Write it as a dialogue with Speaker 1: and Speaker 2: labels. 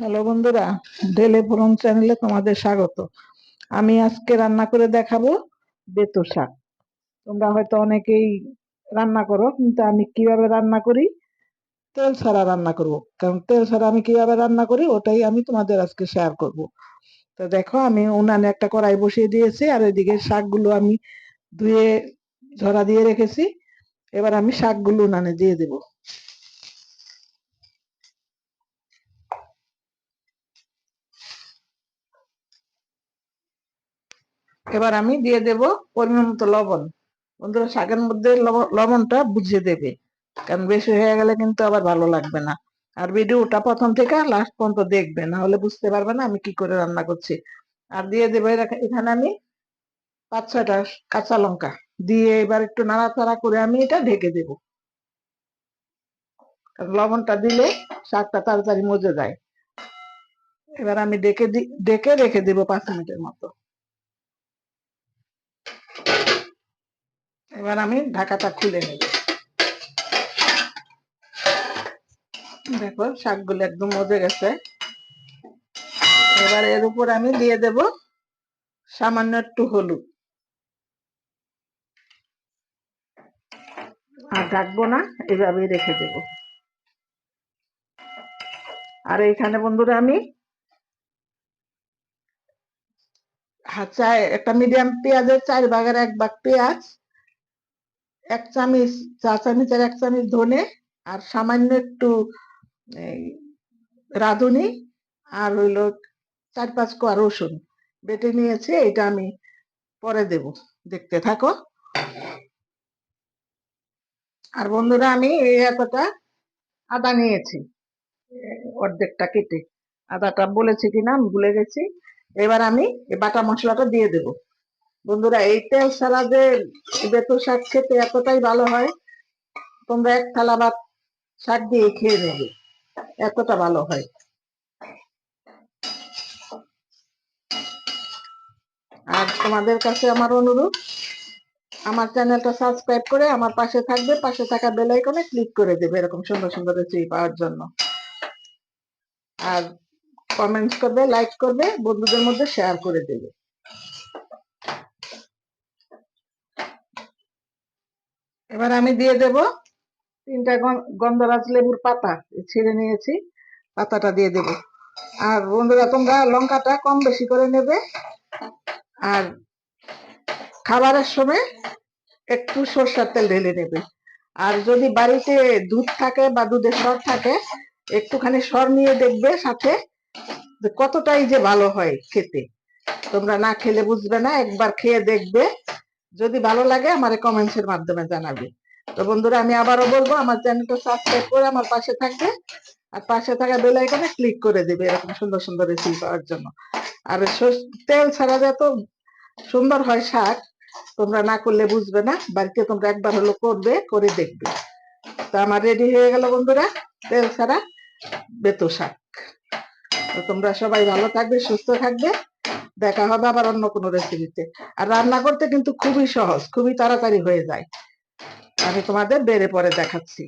Speaker 1: Hello বন্ধুরা, ঢেলে ফোরন চ্যানেলে তোমাদের স্বাগত। আমি আজকে রান্না করে দেখাবো বেতো শাক। তোমরা হয়তো অনেকেই রান্না করো, কিন্তু আমি কিভাবে রান্না করি, তেল ছাড়া রান্না করব। কারণ তেল ছাড়া আমি কিভাবে রান্না করি ওটাই আমি তোমাদের আজকে শেয়ার করব। তো দেখো, আমি উনানে একটা কড়াই বসিয়ে দিয়েছি, আর এদিকে শাকগুলো আমি ধুয়ে ঝরা দিয়ে রেখেছি। এবার আমি শাকগুলো উনানে দিয়ে দেব। এবার আমি দিয়ে দেব পরিমাণ মতো লবণ। বন্ধুরা, শাকের মধ্যে লবণটা বুঝিয়ে দেবে, কারণ বেশি হয়ে গেলে কিন্তু আবার ভালো লাগবে না। আর ভিডিওটা প্রথম থেকে লাস্ট পর্যন্ত দেখবে, না হলে বুঝতে পারবে না আমি কি করে রান্না করছি। আর দিয়ে দেবো এখানে আমি 5-6টা কাঁচা লঙ্কা দিয়ে এবার একটু নাড়াচাড়া করে আমি এটা ঢেকে দেব। কারণ লবণটা দিলে শাকটা তাড়াতাড়ি মজে যায়। এবার আমি ডেকে রেখে দেব 5 মিনিটের মতো। এবার আমি ঢাকাটা খুলে নেব। দেখো, শাকগুলো একদম মজে গেছে। এবার এর উপর আমি দিয়ে দেব সামান্য একটু হলুদ। আর ঢাকবো না, এভাবেই রেখে দেব। আর এইখানে বন্ধুরা আমি একটা মিডিয়াম পেঁয়াজের 4/1 ভাগ পেঁয়াজ, 1 চামচ, চা চামচের 1 চামচ ধনে, আর সামান্য একটু এই রাঁধুনি, আর হইলো 4-5 কোয়া রসুন বেটে নিয়েছি। এটা আমি পরে দেব, দেখতে থাকো। আর বন্ধুরা, আমি এই এতটা আদা নিয়েছি, অর্ধেকটা কেটে। আদাটা বলেছি কিনা আমি ভুলে গেছি। এবার আমি এই বাটা মশলাটা দিয়ে দেব। বন্ধুরা, এই তেল ছাড়া যে বেতো শাক খেতে এতটাই ভালো হয়, তোমরা এক থালা ভাত শাক দিয়ে খেয়ে নেবে, এতটা ভালো হয়। আর তোমাদের কাছে আমার অনুরোধ, আমার চ্যানেলটা সাবস্ক্রাইব করে আমার পাশে থাকবে, পাশে থাকা বেল আইকনে ক্লিক করে দেবে এরকম সুন্দর সুন্দর রেসিপি পাওয়ার জন্য। আর কমেন্টস করবে, লাইক করবে, বন্ধুদের মধ্যে শেয়ার করে দেবে। এবার আমি দিয়ে দেব 3টা গন্ধরাজ লেবুর পাতা ছিঁড়ে নিয়েছি, পাতাটা দিয়ে দেব। আর বন্ধুরা, তোমরা লঙ্কাটা কম বেশি করে নেবে। আর খাবারের সময় একটু সরষের তেল ঢেলে নেবে। আর যদি বাড়িতে দুধ থাকে বা দুধের সর থাকে, একটুখানি সর নিয়ে দেখবে সাথে, যে কতটাই যে ভালো হয় খেতে। তোমরা না খেলে বুঝবে না, একবার খেয়ে দেখবে। যদি ভালো লাগে আমার কমেন্টস এর মাধ্যমে জানাবে। তো বন্ধুরা, আমি আবারও বলবো, আমার চ্যানেলটা সাবস্ক্রাইব করে আমার পাশে থাকবে, আর পাশে থাকা বেল আইকনে ক্লিক করে দেবে এরকম সুন্দর সুন্দর রেসিপি পাওয়ার জন্য। আর তেল ছাড়া যত সুন্দর হয় শাক, তোমরা না করলে বুঝবে না। বাড়িতে তোমরা একবার হলো করবে, করে দেখবে। তো আমার রেডি হয়ে গেল বন্ধুরা, তেল ছাড়া বেতো শাক। তো তোমরা সবাই ভালো থাকবে, সুস্থ থাকবে। দেখা হবে আবার অন্য কোনো রেসিপিতে। আর রান্না করতে কিন্তু খুবই সহজ, খুবই তাড়াতাড়ি হয়ে যায়। আমি তোমাদের বেড়ে পরে দেখাচ্ছি।